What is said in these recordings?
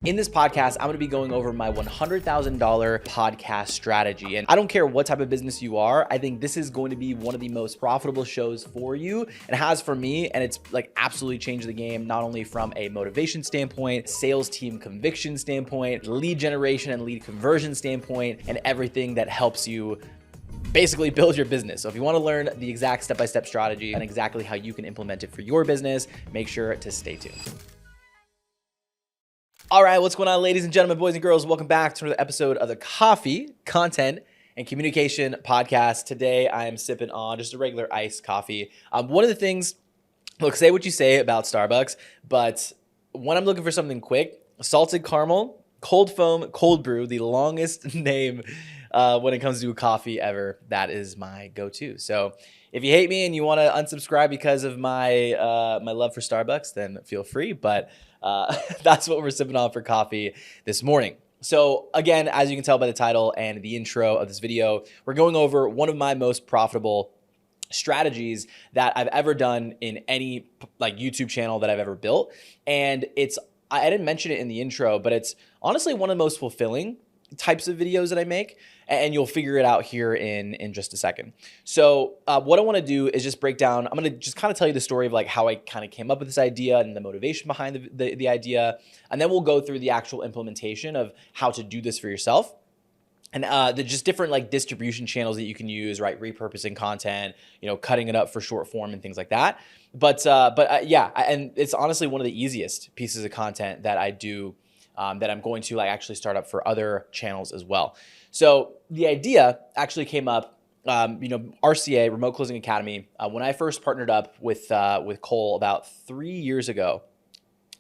In this podcast, I'm going to be going over my $100,000 podcast strategy. And I don't care what type of business you are. I think this is going to be one of the most profitable shows for you. It has for me, and it's like absolutely changed the game, not only from a motivation standpoint, sales team conviction standpoint, lead generation and lead conversion standpoint, and everything that helps you basically build your business. So if you want to learn the exact step-by-step strategy and exactly how you can implement it for your business, make sure to stay tuned. All right, what's going on, ladies and gentlemen, boys and girls? Welcome back to another episode of the Coffee, Content, and Communication Podcast. Today, I am sipping on just a regular iced coffee. One of the things, look, say what you say about Starbucks, but when I'm looking for something quick, salted caramel, cold foam, cold brew, the longest name when it comes to coffee ever, that is my go-to. So if you hate me and you want to unsubscribe because of my my love for Starbucks, then feel free. But that's what we're sipping on for coffee this morning. So again, as you can tell by the title and the intro of this video, we're going over one of my most profitable strategies that I've ever done in any like YouTube channel that I've ever built. And I didn't mention it in the intro, but it's honestly one of the most fulfilling types of videos that I make, and you'll figure it out here in just a second. So what I want to do is just break down, I'm going to just kind of tell you the story of like how I kind of came up with this idea and the motivation behind the idea, and then we'll go through the actual implementation of how to do this for yourself. And the just different like distribution channels that you can use, right? Repurposing content, cutting it up for short form and things like that. But yeah, and it's honestly one of the easiest pieces of content that I do that I'm going to like actually start up for other channels as well. So the idea actually came up, RCA, Remote Closing Academy, when I first partnered up with Cole about 3 years ago.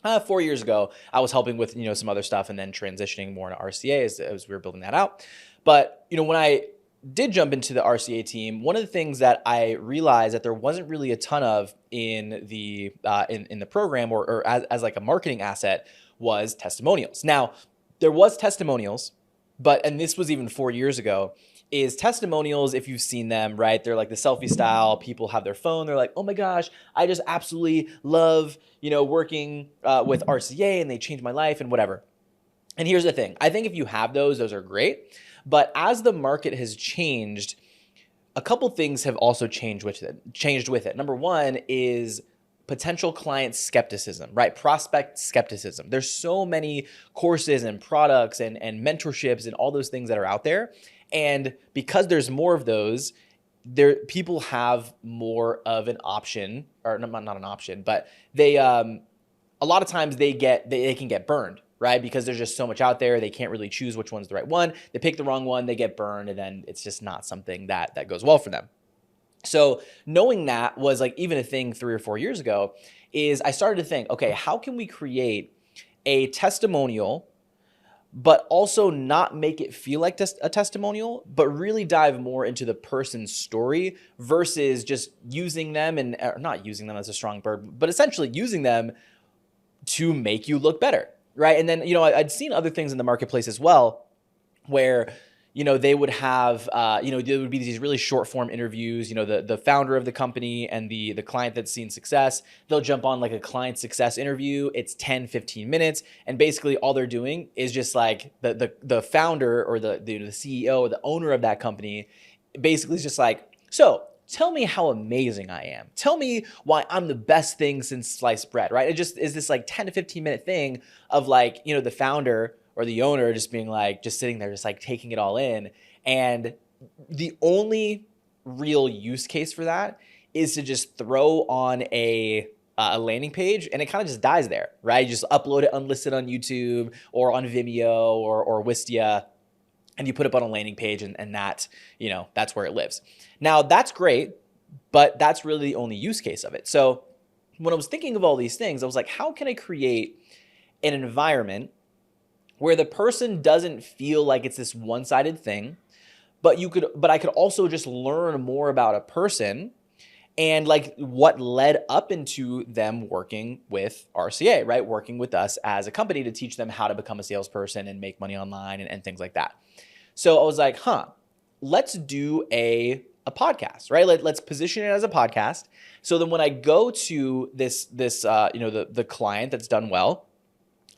4 years ago, I was helping with some other stuff and then transitioning more into RCA as we were building that out. But when I did jump into the RCA team, one of the things that I realized that there wasn't really a ton of in the program or as like a marketing asset was testimonials. Now, there was testimonials, and this was even 4 years ago, is testimonials, if you've seen them, right? They're like the selfie style. People have their phone. They're like, oh my gosh, I just absolutely love, working with RCA and they changed my life and whatever. And here's the thing. I think if you have those are great. But as the market has changed, a couple things have also changed with it. Number one is potential client skepticism, right? Prospect skepticism. There's so many courses and products and mentorships and all those things that are out there. And because there's more of those, people have more of an option, or not an option, but they a lot of times they can get burned, right? Because there's just so much out there, they can't really choose which one's the right one. They pick the wrong one, they get burned, and then it's just not something that goes well for them. So knowing that was like even a thing 3 or 4 years ago, is I started to think, okay, how can we create a testimonial but also not make it feel like a testimonial, but really dive more into the person's story versus just using them or not using them as a strong verb, but essentially using them to make you look better, right? And then, I'd seen other things in the marketplace as well where they would have, there would be these really short form interviews, the founder of the company and the client that's seen success, they'll jump on like a client success interview. It's 10, 15 minutes. And basically all they're doing is just like the founder or the CEO or the owner of that company basically is just like, so tell me how amazing I am. Tell me why I'm the best thing since sliced bread, right? It just is this like 10 to 15 minute thing of like, the founder or the owner just being like, just sitting there, just like taking it all in. And the only real use case for that is to just throw on a landing page and it kind of just dies there, right? You just upload it unlisted on YouTube or on Vimeo or Wistia, and you put it up on a landing page and that, that's where it lives. Now that's great, but that's really the only use case of it. So when I was thinking of all these things, I was like, how can I create an environment where the person doesn't feel like it's this one-sided thing, but I could also just learn more about a person and like what led up into them working with RCA, right? Working with us as a company to teach them how to become a salesperson and make money online and things like that. So I was like, let's do a podcast, right? Let's position it as a podcast. So then when I go to the client that's done well,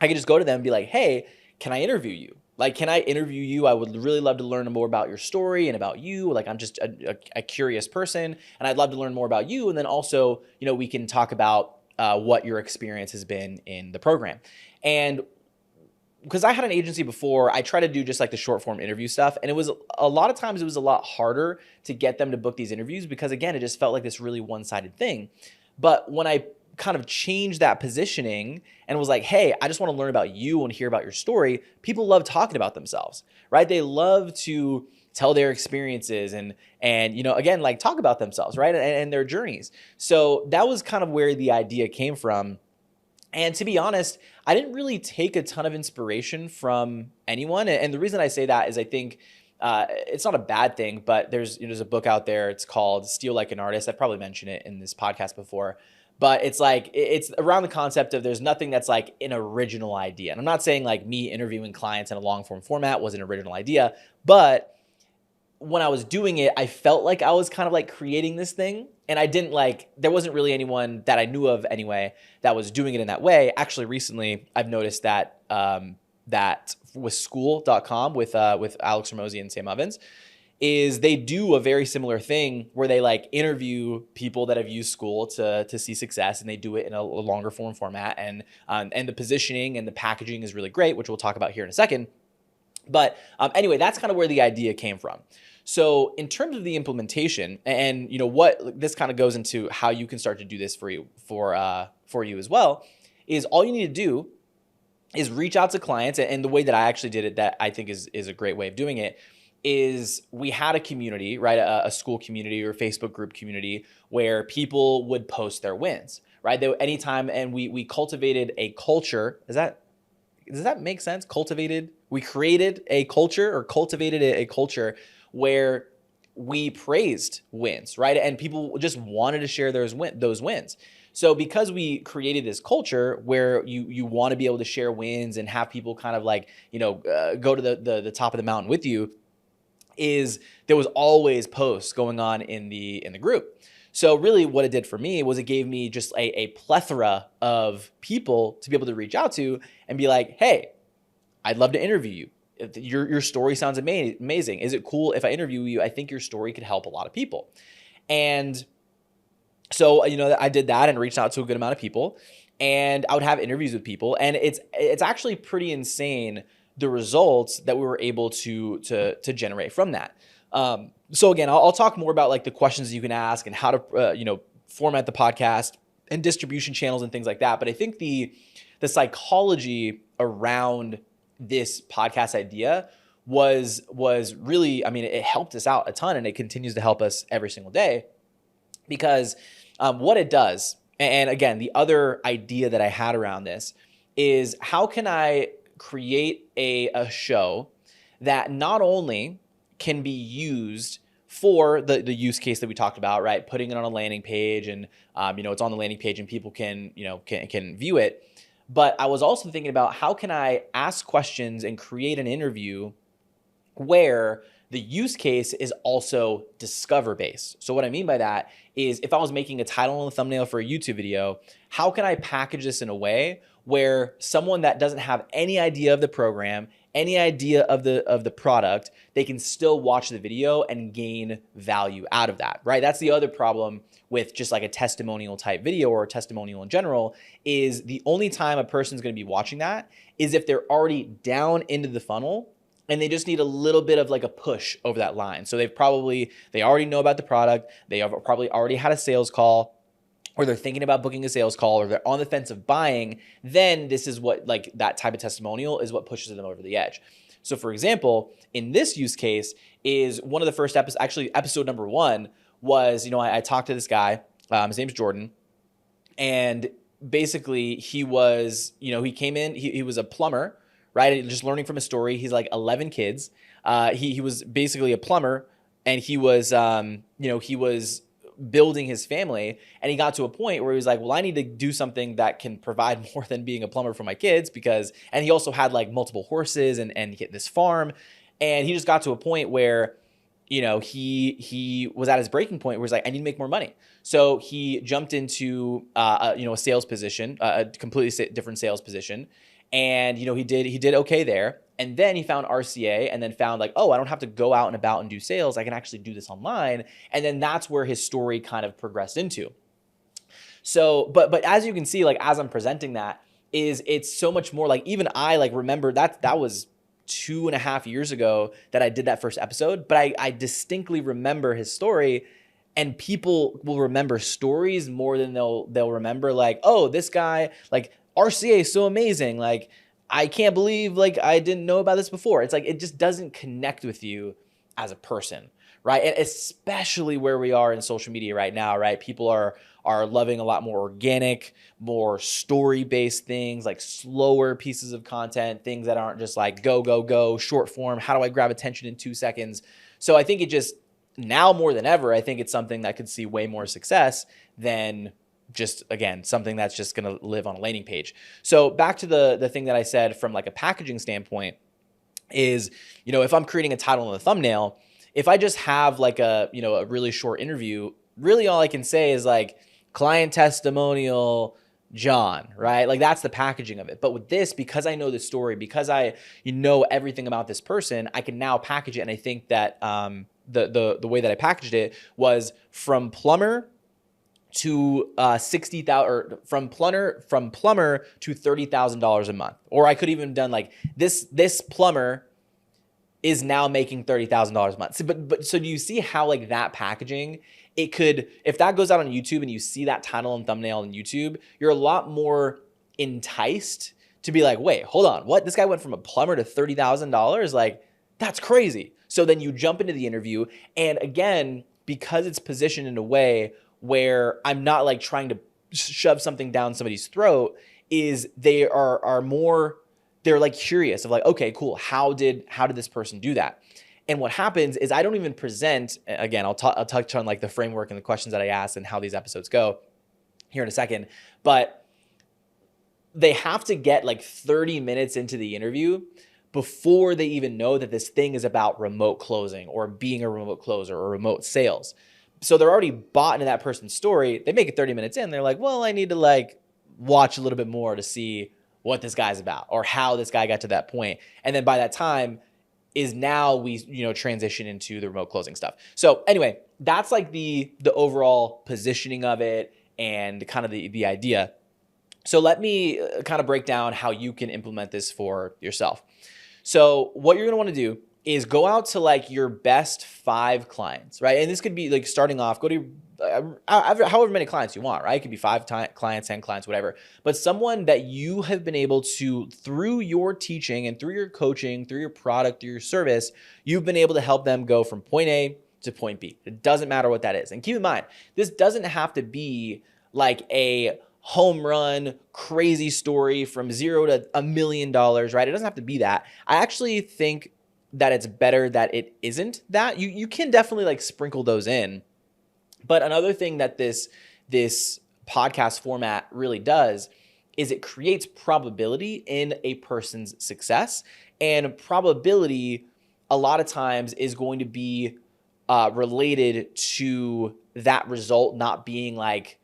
I could just go to them and be like, hey, can I interview you? Like, can I interview you? I would really love to learn more about your story and about you. Like, I'm just a curious person, and I'd love to learn more about you. And then also, we can talk about what your experience has been in the program. And because I had an agency before, I tried to do just like the short form interview stuff. And it was a lot of times it was a lot harder to get them to book these interviews because, again, it just felt like this really one-sided thing. But when I kind of changed that positioning and was like, hey, I just want to learn about you and hear about your story, people love talking about themselves, right? They love to tell their experiences and again, like talk about themselves, right? And their journeys. So that was kind of where the idea came from. And to be honest, I didn't really take a ton of inspiration from anyone. And the reason I say that is I think it's not a bad thing, but there's a book out there. It's called Steal Like an Artist. I've probably mentioned it in this podcast before. But it's like, it's around the concept of there's nothing that's like an original idea. And I'm not saying like me interviewing clients in a long form format was an original idea, but when I was doing it, I felt like I was kind of like creating this thing. And I didn't there wasn't really anyone that I knew of anyway that was doing it in that way. Actually, recently, I've noticed that that with Skool.com with Alex Hormozi and Sam Ovens, is they do a very similar thing where they like interview people that have used Skool to see success, and they do it in a longer form format, and the positioning and the packaging is really great, which we'll talk about here in a second. But anyway, that's kind of where the idea came from. So in terms of the implementation, and what this kind of goes into how you can start to do this for you as well, is all you need to do is reach out to clients. And the way that I actually did it, that I think is a great way of doing it, is we had a community, right? A Skool community or Facebook group community where people would post their wins, right? Anytime, and we cultivated a culture. Does that make sense? We created a culture or cultivated a culture where we praised wins, right? And people just wanted to share those wins. So because we created this culture where you want to be able to share wins and have people kind of like, go to the top of the mountain with you, there was always posts going on in the group. So really what it did for me was it gave me just a plethora of people to be able to reach out to and be like, hey, I'd love to interview you. Your story sounds amazing. Is it cool if I interview you? I think your story could help a lot of people. And so, I did that and reached out to a good amount of people, and I would have interviews with people. And it's actually pretty insane, the results that we were able to generate from that. So again, I'll talk more about like the questions you can ask and how to, format the podcast and distribution channels and things like that. But I think the psychology around this podcast idea was really, it helped us out a ton, and it continues to help us every single day, because what it does, and again, the other idea that I had around this is, how can I create a show that not only can be used for the use case that we talked about, right? Putting it on a landing page, and it's on the landing page and people can view it. But I was also thinking about, how can I ask questions and create an interview where the use case is also discover based. So what I mean by that is, if I was making a title and a thumbnail for a YouTube video, how can I package this in a way where someone that doesn't have any idea of the program, any idea of the product, they can still watch the video and gain value out of that, right? That's the other problem with just like a testimonial type video, or a testimonial in general, is the only time a person's going to be watching that is if they're already down into the funnel and they just need a little bit of like a push over that line. So they already know about the product. They have probably already had a sales call, or they're thinking about booking a sales call, or they're on the fence of buying. Then this is what, like, that type of testimonial is what pushes them over the edge. So for example, in this use case, is one of the first episodes, actually episode number 1 was, I talked to this guy, his name's Jordan, and basically he was, he came in, he was a plumber, right? Just learning from his story. He's like 11 kids. He was basically a plumber, and he was, he was building his family, and he got to a point where he was like, well, I need to do something that can provide more than being a plumber for my kids, and he also had like multiple horses and this farm. And he just got to a point where, he was at his breaking point where he's like, I need to make more money. So he jumped into, a sales position, a completely different sales position. and he did okay there. And then he found RCA, and then found like, oh, I don't have to go out and about and do sales. I can actually do this online. And then that's where his story kind of progressed into. So, but as you can see, like as I'm presenting that, it's so much more like, even I like remember that was 2.5 years ago that I did that first episode, but I distinctly remember his story. And people will remember stories more than they'll remember like, oh, this guy, like RCA is so amazing. Like, I can't believe like I didn't know about this before. It's like it just doesn't connect with you as a person, right? And especially where we are in social media right now, right? People are loving a lot more organic, more story-based things, like slower pieces of content, things that aren't just like go, go, go, short form. How do I grab attention in 2 seconds? So I think it just, now more than ever, I think it's something that could see way more success than just, again, something that's just going to live on a landing page. So back to the thing that I said from like a packaging standpoint is, if I'm creating a title and a thumbnail, if I just have like a really short interview, really all I can say is like client testimonial John, right? Like that's the packaging of it. But with this, because I know the story, because I know everything about this person, I can now package it. And I think that the way that I packaged it was from plumber to 60,000, or from plumber to $30,000 a month. Or I could even done like this plumber is now making $30,000 a month. So do you see how like that packaging, it could, if that goes out on YouTube and you see that title and thumbnail on YouTube, you're a lot more enticed to be like, wait, hold on, what? This guy went from a plumber to $30,000? Like, that's crazy. So then you jump into the interview, and again, because it's positioned in a way where I'm not like trying to shove something down somebody's throat, is they are more, they're like curious of like, okay, cool. How did this person do that? And what happens is I don't even present, again, I'll touch on like the framework and the questions that I ask and how these episodes go here in a second, but they have to get like 30 minutes into the interview before they even know that this thing is about remote closing or being a remote closer or remote sales. So they're already bought into that person's story. They make it 30 minutes in. They're like, well, I need to like watch a little bit more to see what this guy's about or how this guy got to that point. And then by that time is now we, transition into the remote closing stuff. So anyway, that's like the overall positioning of it and kind of the idea. So let me kind of break down how you can implement this for yourself. So what you're going to want to do is go out to like your best 5 clients, right? And this could be like starting off, go to however many clients you want, right? It could be 5 clients, 10 clients, whatever. But someone that you have been able to, through your teaching and through your coaching, through your product, through your service, you've been able to help them go from point A to point B. It doesn't matter what that is. And keep in mind, this doesn't have to be like a home run, crazy story from 0 to $1 million, right? It doesn't have to be that. I actually think that it's better that it isn't that. You can definitely like sprinkle those in. But another thing that this podcast format really does is it creates probability in a person's success. And probability a lot of times is going to be related to that result not being like,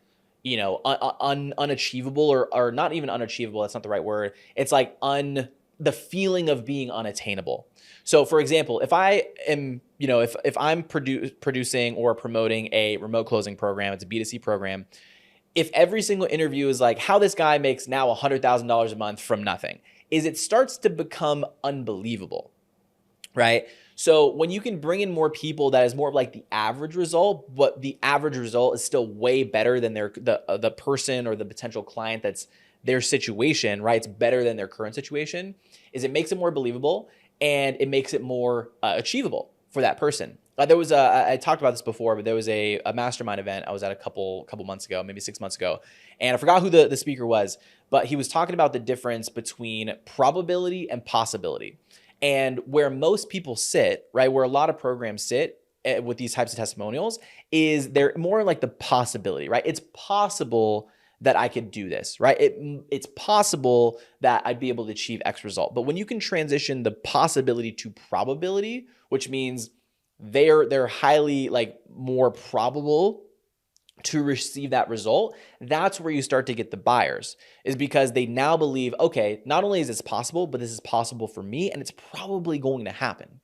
unachievable or not even unachievable. That's not the right word. It's like the feeling of being unattainable. So for example, if I am, if I'm producing or promoting a remote closing program, it's a B2C program. If every single interview is like how this guy makes now $100,000 a month from nothing, it starts to become unbelievable, right? So when you can bring in more people, that is more of like the average result, but the average result is still way better than the person or the potential client that's their situation, right? It's better than their current situation. It makes it more believable and it makes it more achievable for that person. There was I talked about this before, but there was a mastermind event I was at a couple months ago, maybe 6 months ago, and I forgot who the speaker was, but he was talking about the difference between probability and possibility. And where most people sit, right, where a lot of programs sit with these types of testimonials, is they're more like the possibility, right? It's possible that I could do this, right? It's possible that I'd be able to achieve X result. But when you can transition the possibility to probability, which means they're highly like more probable to receive that result, that's where you start to get the buyers, is because they now believe, okay, not only is this possible, but this is possible for me and it's probably going to happen.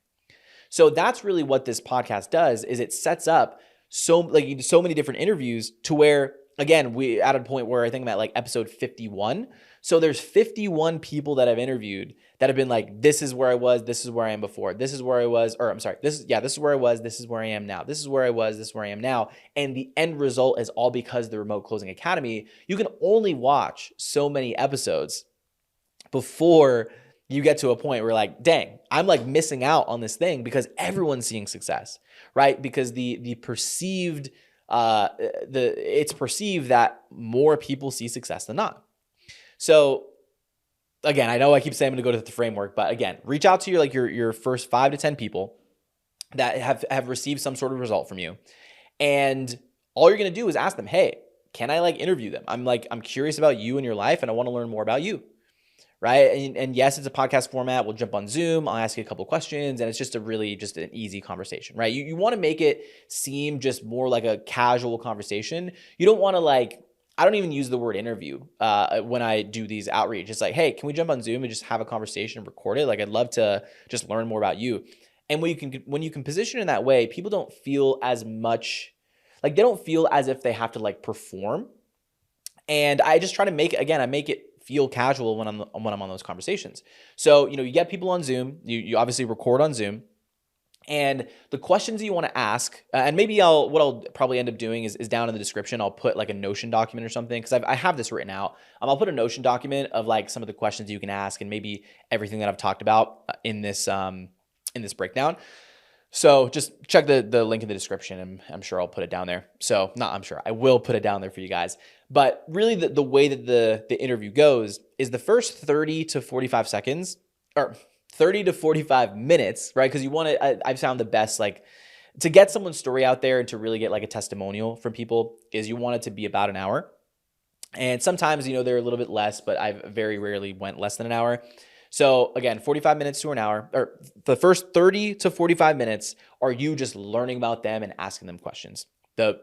So that's really what this podcast does, is it sets up so many different interviews to where, again, we at a point where I think I'm at like episode 51. So there's 51 people that I've interviewed that have been like, this is where I was, this is where I am before, this is where I was, or I'm sorry, this is where I was, this is where I am now, this is where I was, this is where I am now. And the end result is all because of the Remote Closing Academy. You can only watch so many episodes before you get to a point where like, dang, I'm like missing out on this thing because everyone's seeing success, right? Because the perceived, it's perceived that more people see success than not. So again, I know I keep saying I'm going to go to the framework, but again, reach out to your first 5 to 10 people that have received some sort of result from you. And all you're going to do is ask them, hey, can I like interview them? I'm curious about you and your life and I want to learn more about you. Right. And yes, it's a podcast format. We'll jump on Zoom. I'll ask you a couple of questions and it's just an easy conversation, right? You want to make it seem just more like a casual conversation. You don't want to I don't even use the word interview when I do these outreach. It's like, hey, can we jump on Zoom and just have a conversation and record it? Like, I'd love to just learn more about you. And when you can position in that way, people don't feel as much, they don't feel as if they have to perform. And I just try to make it feel casual when I'm on those conversations. So, you get people on Zoom, you obviously record on Zoom, and the questions you want to ask, and maybe what I'll probably end up doing is down in the description, I'll put like a Notion document or something, because I have this written out. I'll put a Notion document of some of the questions you can ask and maybe everything that I've talked about in this breakdown. So just check the link in the description, and I'm sure I'll put it down there. So I will put it down there for you guys. But really the way that the interview goes is the first 30 to 45 seconds, or 30 to 45 minutes, right? Because I've found the best, to get someone's story out there and to really get a testimonial from people, is you want it to be about an hour. And sometimes, they're a little bit less, but I've very rarely went less than an hour. So again, 45 minutes to an hour, or the first 30 to 45 minutes are you just learning about them and asking them questions. The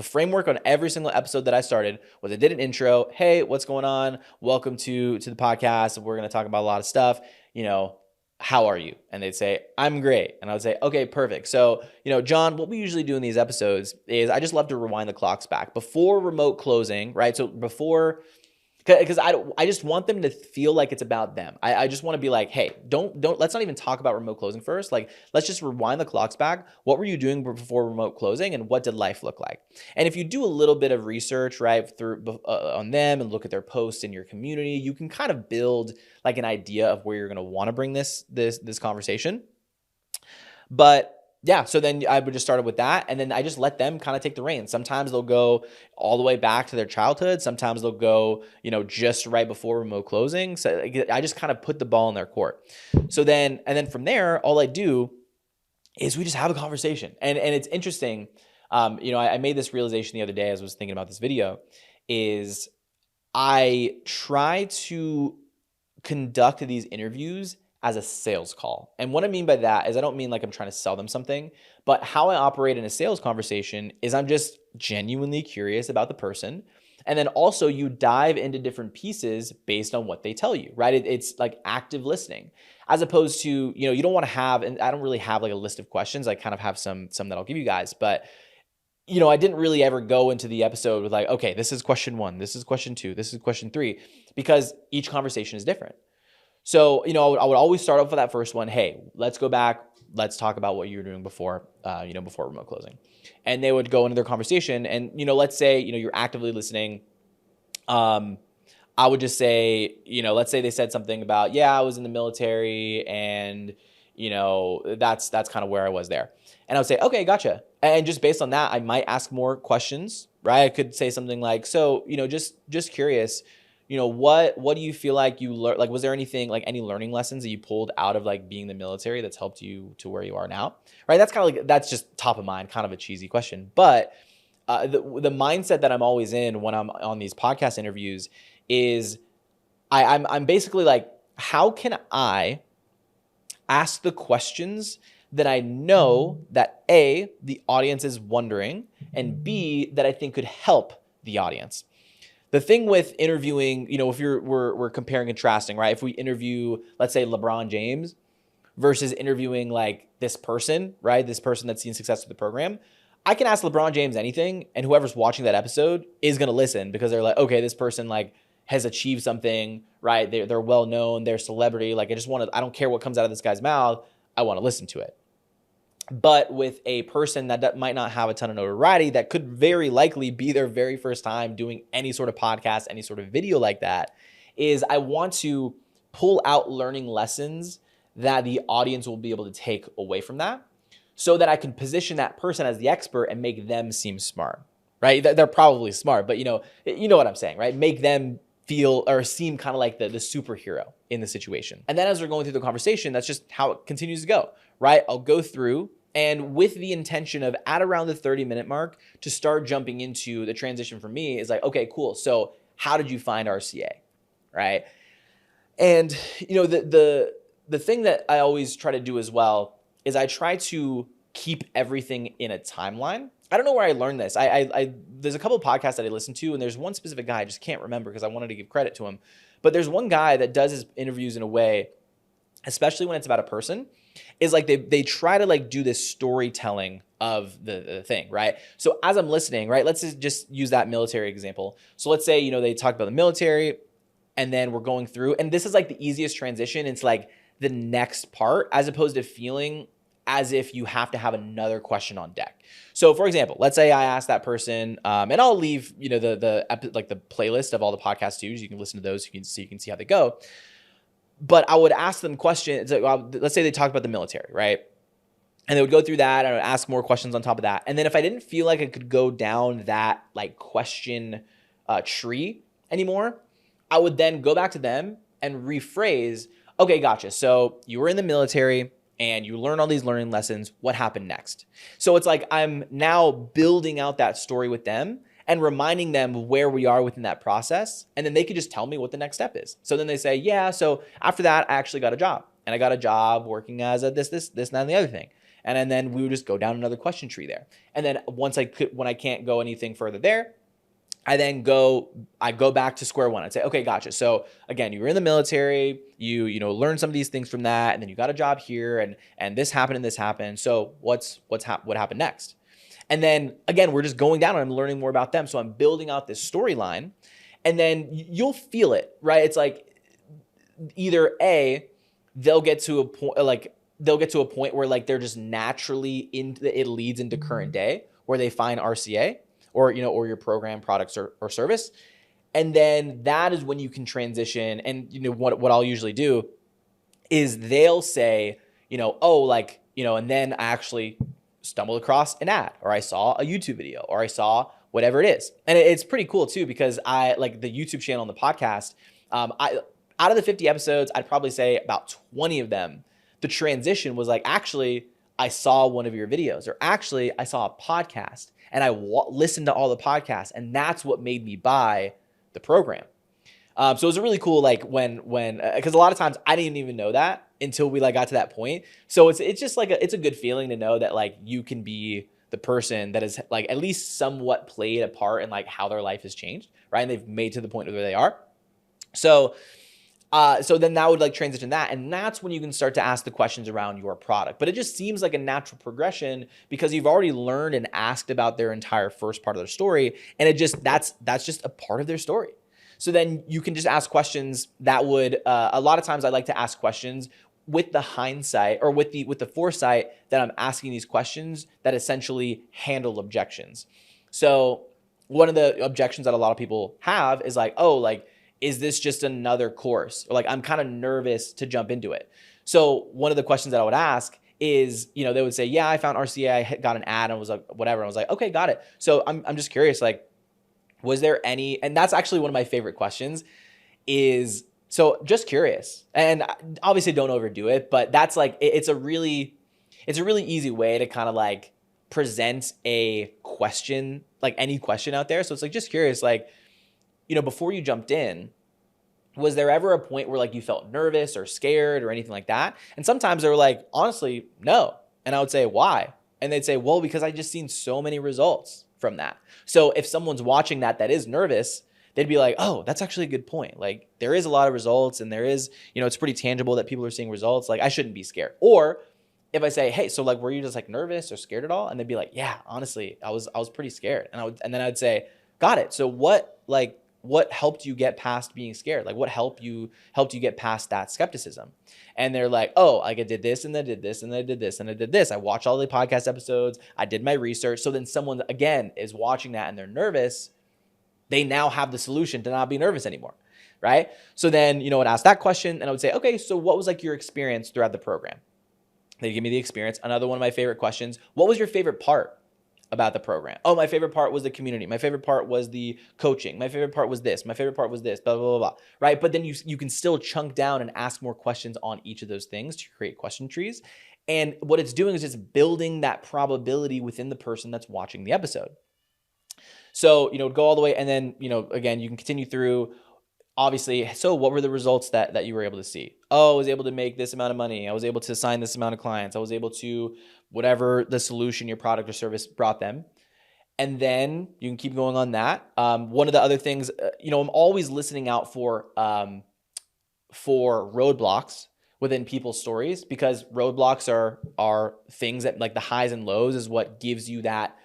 framework on every single episode that I started was I did an intro. Hey, what's going on? Welcome to the podcast. We're going to talk about a lot of stuff. How are you? And they'd say, I'm great. And I would say, okay, perfect. So, John, what we usually do in these episodes is I just love to rewind the clocks back before remote closing, right? So before, because I just want them to feel like it's about them. I just want to be like, hey, don't let's not even talk about remote closing first. Let's just rewind the clocks back. What were you doing before remote closing, and what did life look like? And if you do a little bit of research, right, on them and look at their posts in your community, you can kind of build an idea of where you're going to want to bring this conversation. But yeah, so then I would just start with that, and then I just let them kind of take the reins. Sometimes they'll go all the way back to their childhood. Sometimes they'll go, just right before remote closing. So I just kind of put the ball in their court. So then from there, all I do is we just have a conversation. And it's interesting. I made this realization the other day as I was thinking about this video, is I try to conduct these interviews as a sales call. And what I mean by that is I don't mean I'm trying to sell them something, but how I operate in a sales conversation is I'm just genuinely curious about the person. And then also you dive into different pieces based on what they tell you, right? It's like active listening, as opposed to, you don't want to have, and I don't really have a list of questions. I kind of have some that I'll give you guys, but I didn't really ever go into the episode with okay, this is question 1, this is question 2, this is question 3, because each conversation is different. So, I would always start off with that first one. Hey, let's go back. Let's talk about what you were doing before remote closing. And they would go into their conversation, and, let's say, you're actively listening. I would just say, let's say they said something about, yeah, I was in the military, and, that's kind of where I was there. And I would say, okay, gotcha. And just based on that, I might ask more questions, right? I could say something like, so, just curious, what do you feel like you learned? Was there anything, any learning lessons that you pulled out of being in the military that's helped you to where you are now? Right. That's kind of that's just top of mind, kind of a cheesy question. But the mindset that I'm always in when I'm on these podcast interviews is I'm basically how can I ask the questions that I know that A, the audience is wondering, and B, that I think could help the audience. The thing with interviewing, if we're comparing and contrasting, right? If we interview, let's say LeBron James versus interviewing like this person, right? This person that's seen success with the program, I can ask LeBron James anything, and whoever's watching that episode is going to listen because they're like, okay, this person like has achieved something, right? They're well known, they're a celebrity. Like I don't care what comes out of this guy's mouth. I want to listen to it. But with a person that might not have a ton of notoriety, that could very likely be their very first time doing any sort of podcast, any sort of video like that, is I want to pull out learning lessons that the audience will be able to take away from that so that I can position that person as the expert and make them seem smart, right? They're probably smart, but you know what I'm saying, right? Make them feel or seem kind of like the superhero in the situation. And then as we're going through the conversation, that's just how it continues to go, right? I'll go through and with the intention of at around the 30-minute mark to start jumping into the transition for me is like, okay, cool. So how did you find RCA, right? And the thing that I always try to do as well is I try to keep everything in a timeline. I don't know where I learned this. There's a couple of podcasts that I listen to, and there's one specific guy I just can't remember because I wanted to give credit to him. But there's one guy that does his interviews in a way, especially when it's about a person, is like they try to like do this storytelling of the thing, right? So as I'm listening, right, let's just use that military example. So let's say, they talk about the military and then we're going through, and this is like the easiest transition into like the next part as opposed to feeling as if you have to have another question on deck. So for example, let's say I ask that person, and I'll leave, the playlist of all the podcasts too, so you can listen to those, you can see how they go. But I would ask them questions. Let's say they talk about the military, right? And they would go through that, and I would ask more questions on top of that. And then if I didn't feel like I could go down that like question tree anymore, I would then go back to them and rephrase, okay, gotcha. So you were in the military and you learned all these learning lessons. What happened next? So it's like I'm now building out that story with them and reminding them where we are within that process. And then they could just tell me what the next step is. So then they say, yeah, so after that, I actually got a job. And I got a job working as a this, that, and the other thing. And then we would just go down another question tree there. And then when I can't go anything further there, I go back to square one. I'd say, okay, gotcha. So again, you were in the military, you learned some of these things from that, and then you got a job here, and this happened and this happened. So what happened next? And then again, we're just going down and I'm learning more about them. So I'm building out this storyline, and then you'll feel it, right? It's like either A, they'll get to a point where like they're just naturally it leads into current day where they find RCA or your program, products or service. And then that is when you can transition. And what I'll usually do is they'll say, and then I actually stumbled across an ad, or I saw a YouTube video, or I saw whatever it is. And it's pretty cool too, because I like the YouTube channel and the podcast. Out of the 50 episodes, I'd probably say about 20 of them, the transition was like, actually, I saw one of your videos, or actually I saw a podcast and I listened to all the podcasts, and that's what made me buy the program. So it was really cool, like when because a lot of times I didn't even know that until we like got to that point. So it's just like it's a good feeling to know that like you can be the person that is like at least somewhat played a part in like how their life has changed, right? And they've made to the point where they are. So then that would like transition that. And that's when you can start to ask the questions around your product. But it just seems like a natural progression because you've already learned and asked about their entire first part of their story. And that's just a part of their story. So then you can just ask questions that would, a lot of times I like to ask questions with the hindsight or with the foresight that I'm asking these questions that essentially handle objections. So one of the objections that a lot of people have is like, oh, like, is this just another course? Or like, I'm kind of nervous to jump into it. So one of the questions that I would ask is, they would say, yeah, I found RCA, I got an ad and was like, whatever. I was like, okay, got it. So I'm just curious, like, was there any, and that's actually one of my favorite questions is, so just curious, and obviously don't overdo it, but that's like, it's a really easy way to kind of like present a question, like any question out there. So it's like, just curious, like, before you jumped in, was there ever a point where like you felt nervous or scared or anything like that? And sometimes they were like, honestly, no. And I would say, why? And they'd say, well, because I just seen so many results from that. So if someone's watching that is nervous, they'd be like, oh, that's actually a good point. Like there is a lot of results and there is, it's pretty tangible that people are seeing results. Like I shouldn't be scared. Or if I say, hey, so like, were you just like nervous or scared at all? And they'd be like, yeah, honestly, I was pretty scared. And then I'd say, got it. So what helped you get past being scared? Like what helped you get past that skepticism? And they're like, oh, like I did this and I did this and I did this and I did this. I watched all the podcast episodes. I did my research. So then someone again is watching that and they're nervous. They now have the solution to not be nervous anymore, right? So then, I'd ask that question and I would say, okay, so what was like your experience throughout the program? They give me the experience. Another one of my favorite questions, what was your favorite part about the program? Oh, my favorite part was the community. My favorite part was the coaching. My favorite part was this. My favorite part was this, blah, blah, blah, blah, right? But then you can still chunk down and ask more questions on each of those things to create question trees. And what it's doing is it's building that probability within the person that's watching the episode. So, go all the way. And then, again, you can continue through. Obviously, so what were the results that you were able to see? Oh, I was able to make this amount of money. I was able to sign this amount of clients. I was able to whatever the solution your product or service brought them. And then you can keep going on that. One of the other things, I'm always listening out for roadblocks within people's stories, because roadblocks are things that like the highs and lows is what gives you that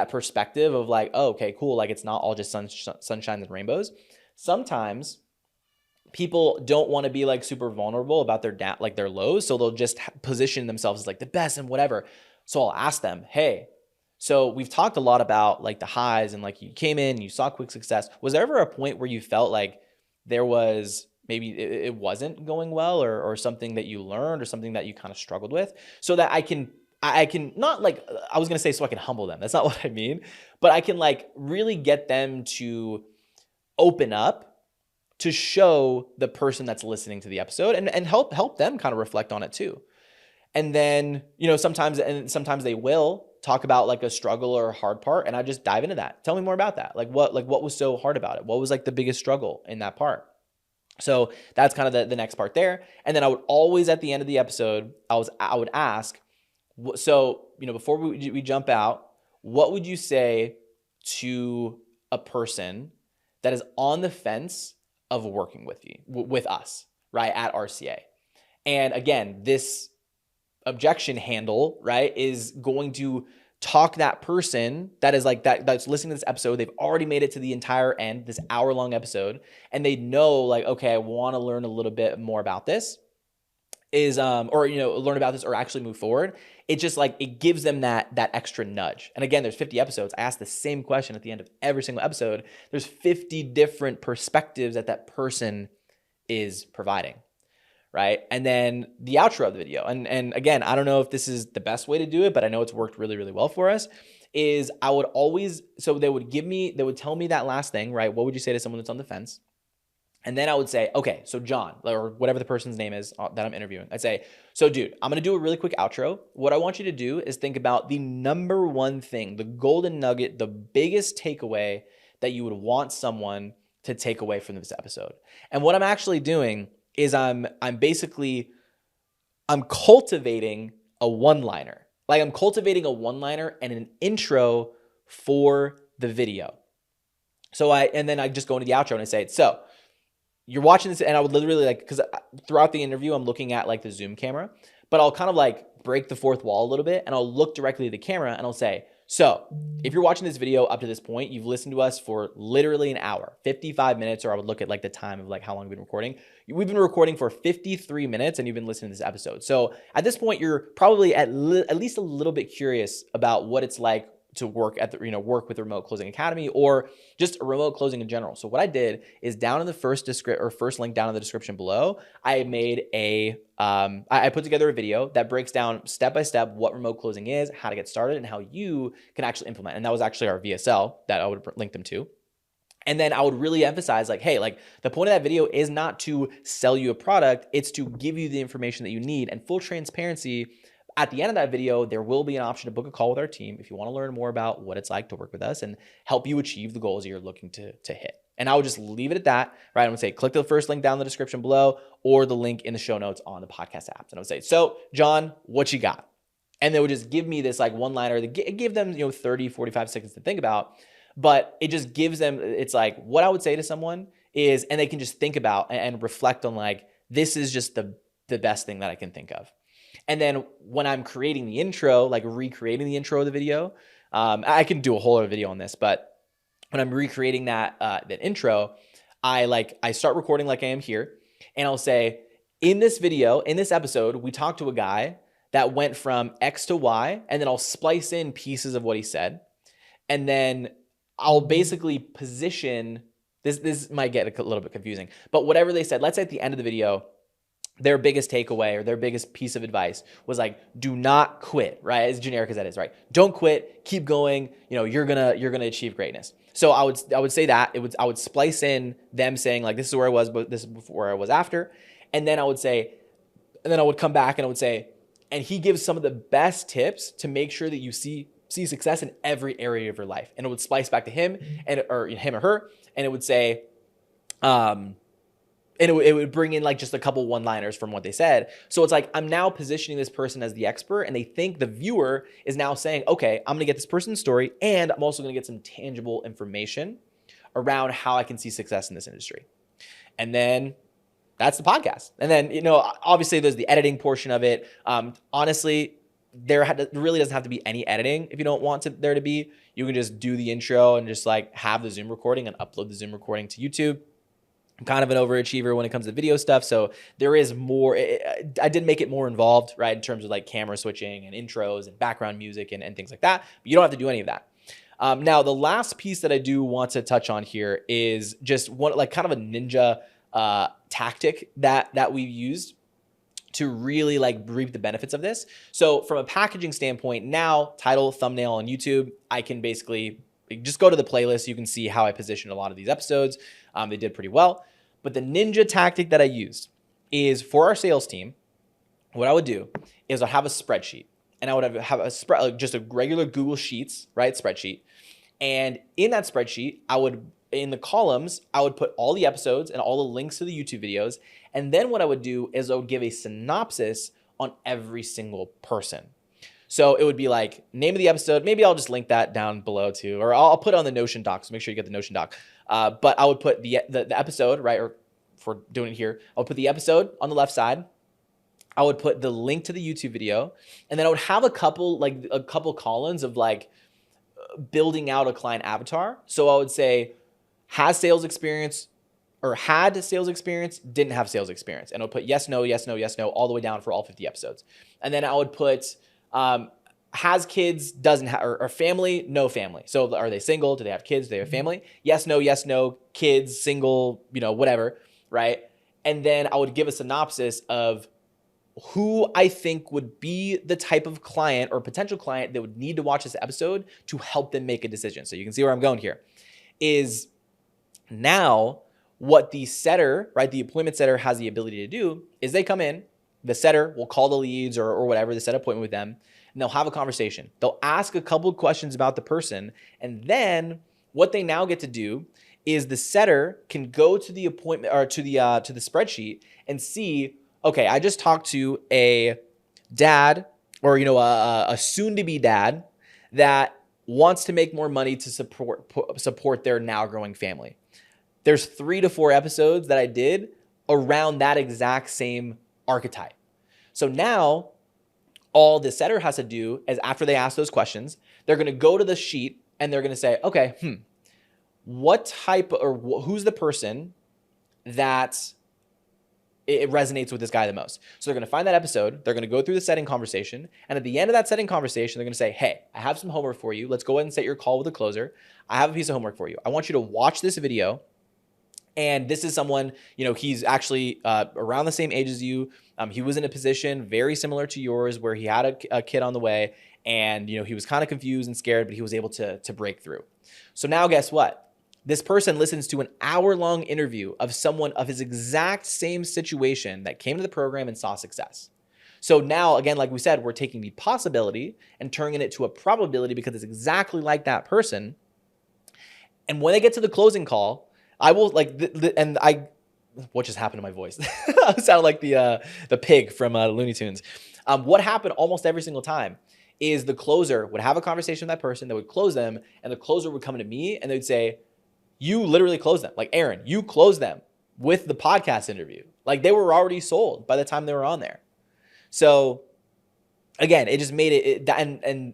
perspective of like, oh, okay, cool. Like it's not all just sunshine and rainbows. Sometimes people don't want to be like super vulnerable about their lows. So they'll just position themselves as like the best and whatever. So I'll ask them, hey, so we've talked a lot about like the highs and like you came in, you saw quick success. Was there ever a point where you felt like there was maybe it wasn't going well or something that you learned or something that you kind of struggled with, so that I can not like, I was going to say so I can humble them. That's not what I mean, but I can like really get them to open up to show the person that's listening to the episode and help them kind of reflect on it too. And then, sometimes they will talk about like a struggle or a hard part. And I just dive into that. Tell me more about that. Like what was so hard about it? What was like the biggest struggle in that part? So that's kind of the next part there. And then I would always, at the end of the episode, I would ask, so, before we jump out, what would you say to a person that is on the fence of working with us, right, at RCA? And again, this objection handle, right, is going to talk that person that is like that's listening to this episode. They've already made it to the entire end, this hour-long episode, and they know like, okay, I want to learn a little bit more about this, or learn about this or actually move forward. It just like it gives them that extra nudge. And again, there's 50 episodes. I ask the same question at the end of every single episode. There's 50 different perspectives that person is providing, right? And then the outro of the video. And again, I don't know if this is the best way to do it, but I know it's worked really, really well for us. Is I would always, so they would tell me that last thing, right? What would you say to someone that's on the fence? And then I would say, okay, so John, or whatever the person's name is that I'm interviewing, I'd say, so dude, I'm going to do a really quick outro. What I want you to do is think about the number one thing, the golden nugget, the biggest takeaway that you would want someone to take away from this episode. And what I'm actually doing is I'm cultivating a one-liner. Like I'm cultivating a one-liner and an intro for the video. And then I just go into the outro and I say, so you're watching this, and I would literally like, because throughout the interview, I'm looking at like the Zoom camera, but I'll kind of like break the fourth wall a little bit and I'll look directly at the camera and I'll say, so if you're watching this video up to this point, you've listened to us for literally an hour, 55 minutes, or I would look at like the time of like how long we've been recording. We've been recording for 53 minutes and you've been listening to this episode. So at this point, you're probably at least a little bit curious about what it's like to work with the Remote Closing Academy or just remote closing in general. So what I did is down in the first link down in the description below, I made I put together a video that breaks down step by step what remote closing is, how to get started, and how you can actually implement. And that was actually our VSL that I would link them to. And then I would really emphasize like, hey, like the point of that video is not to sell you a product, it's to give you the information that you need. And full transparency, at the end of that video, there will be an option to book a call with our team if you want to learn more about what it's like to work with us and help you achieve the goals that you're looking to hit. And I would just leave it at that, right? I would say, click the first link down in the description below or the link in the show notes on the podcast apps. And I would say, so John, what you got? And they would just give me this like one liner that give them, 30, 45 seconds to think about. But it just gives them, it's like what I would say to someone is, and they can just think about and reflect on like, this is just the best thing that I can think of. And then when I'm creating the intro, like recreating the intro of the video, I can do a whole other video on this, but when I'm recreating that intro, I start recording like I am here, and I'll say, in this video, in this episode, we talked to a guy that went from X to Y, and then I'll splice in pieces of what he said. And then I'll basically position, this might get a little bit confusing, but whatever they said, let's say at the end of the video, their biggest takeaway or their biggest piece of advice was like, do not quit, right? As generic as that is, right? Don't quit, keep going. You're gonna achieve greatness. So I would say that I would splice in them saying like, this is where I was, but this is before I was after. And then I would come back and I would say, and he gives some of the best tips to make sure that you see success in every area of your life. And it would splice back to him or him or her, and it would say, and it would bring in like just a couple one-liners from what they said. So it's like, I'm now positioning this person as the expert, and they think the viewer is now saying, okay, I'm gonna get this person's story, and I'm also gonna get some tangible information around how I can see success in this industry. And then that's the podcast. And then, obviously there's the editing portion of it. Honestly, there really doesn't have to be any editing if you don't want there to be. You can just do the intro and just like have the Zoom recording and upload the Zoom recording to YouTube. I'm kind of an overachiever when it comes to video stuff, so there is more. I did make it more involved, right, in terms of like camera switching and intros and background music and things like that. But you don't have to do any of that. Now, the last piece that I do want to touch on here is just one, like kind of a ninja tactic that we used to really like reap the benefits of this. So from a packaging standpoint, now title, thumbnail on YouTube, I can basically just go to the playlist. You can see how I positioned a lot of these episodes. They did pretty well. But the ninja tactic that I used is for our sales team, what I would do is I'd have a spreadsheet, and I would have a spread, just a regular Google Sheets, right, spreadsheet. And in that spreadsheet, in the columns, I would put all the episodes and all the links to the YouTube videos. And then what I would do is I would give a synopsis on every single person. So it would be like name of the episode. Maybe I'll just link that down below too, or I'll put it on the Notion doc. So make sure you get the Notion doc. But I would put the episode, right? Or if we're doing it here, I'll put the episode on the left side. I would put the link to the YouTube video, and then I would have a couple columns of like building out a client avatar. So I would say has sales experience, or had sales experience, didn't have sales experience. And I would put yes, no, yes, no, yes, no, all the way down for all 50 episodes. And then I would put has kids, doesn't have, or family, no family. So are they single? Do they have kids? Do they have family? Yes, no, kids, single, whatever, right? And then I would give a synopsis of who I think would be the type of client or potential client that would need to watch this episode to help them make a decision. So you can see where I'm going here. Is now what the setter, right, the appointment setter has the ability to do is they come in, the setter will call the leads or whatever, the set appointment with them, and they'll have a conversation. They'll ask a couple of questions about the person, and then what they now get to do is the setter can go to the appointment or to the spreadsheet and see, okay, I just talked to a dad or a soon-to-be dad that wants to make more money to support their now growing family. There's 3 to 4 episodes that I did around that exact same archetype. So now all the setter has to do is after they ask those questions, they're going to go to the sheet and they're going to say, okay, what type or who's the person that it resonates with this guy the most? So they're going to find that episode. They're going to go through the setting conversation. And at the end of that setting conversation, they're going to say, hey, I have some homework for you. Let's go ahead and set your call with a closer. I have a piece of homework for you. I want you to watch this video. And this is someone, he's actually around the same age as you. He was in a position very similar to yours where he had a kid on the way, and he was kind of confused and scared, but he was able to break through. So now guess what? This person listens to an hour-long interview of someone of his exact same situation that came to the program and saw success. So now, again, like we said, we're taking the possibility and turning it to a probability because it's exactly like that person. And when they get to the closing call, I will what just happened to my voice? I sound like the pig from Looney Tunes. What happened almost every single time is the closer would have a conversation with that person, that would close them, and the closer would come to me and they'd say, you literally closed them. Like, Aaron, you closed them with the podcast interview. Like, they were already sold by the time they were on there. So again, it just made it and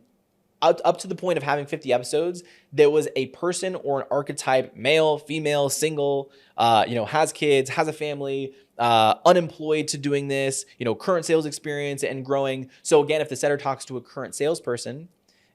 up to the point of having 50 episodes, there was a person or an archetype, male, female, single, has kids, has a family, unemployed to doing this, current sales experience and growing. So again, if the setter talks to a current salesperson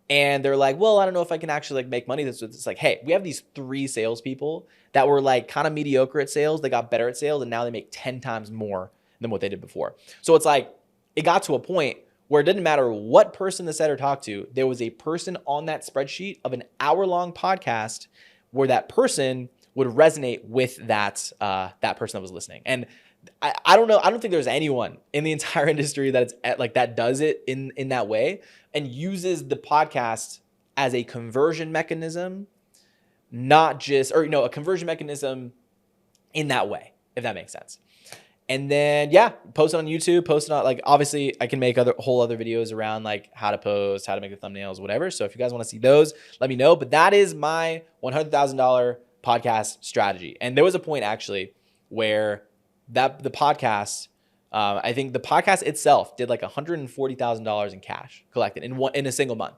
and they're like, well, I don't know if I can actually like make money. It's like, hey, we have these 3 salespeople that were like kind of mediocre at sales. They got better at sales and now they make 10 times more than what they did before. So it's like, it got to a point where it didn't matter what person the setter talked to, there was a person on that spreadsheet of an hour-long podcast where that person would resonate with that person that was listening. And I don't know. I don't think there's anyone in the entire industry that does it in that way and uses the podcast as a conversion mechanism, not just, a conversion mechanism in that way, if that makes sense. And then, post it on YouTube, post it on, like, obviously I can make whole other videos around like how to post, how to make the thumbnails, whatever. So if you guys want to see those, let me know. But that is my $100,000 podcast strategy. And there was a point actually where the podcast, I think the podcast itself did like $140,000 in cash collected in a single month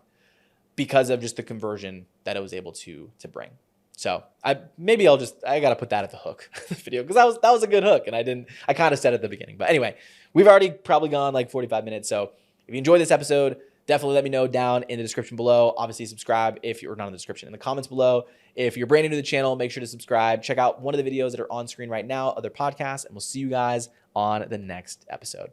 because of just the conversion that it was able to bring. So I got to put that at the hook of the video because that was a good hook. And I kind of said it at the beginning, but anyway, we've already probably gone like 45 minutes. So if you enjoyed this episode, definitely let me know down in the description below. Obviously subscribe if you're not in the description, in the comments below. If you're brand new to the channel, make sure to subscribe. Check out one of the videos that are on screen right now, other podcasts, and we'll see you guys on the next episode.